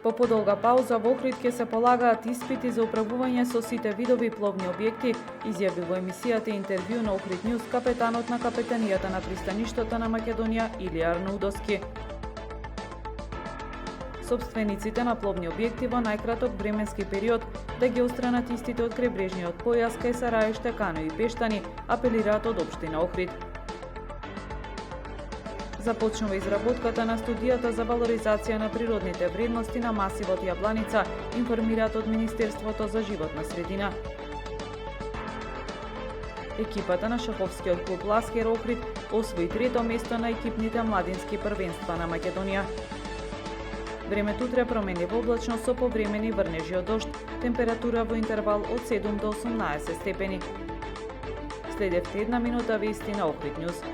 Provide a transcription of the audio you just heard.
По подолга пауза во Охрид ќе се полагаат испити за управување со сите видови пловни објекти, изјави во емисијата интервју на Охрид Нјуз капетанот на капетанијата на пристаништата на Македонија Илија Арнаудовски. Собствениците на пловни објекти во најкраток временски период да ги отстранат истите од крайбрежниот појас кај Сараиште, Кано и Пештани, апелираат од општина Охрид. Започнува изработката на студијата за валоризација на природните вредности на масивот Јабланица, информираат од Министерството за животна средина. Екипата на шаховскиот клуб Ласкер Охрид освои трето место на екипните младински првенства на Македонија. Времето утре променливо облачно со повремени врнежи од дожд, температура во интервал од 7 до 18 степени. Следевте една минута вести на Охрид Нјуз.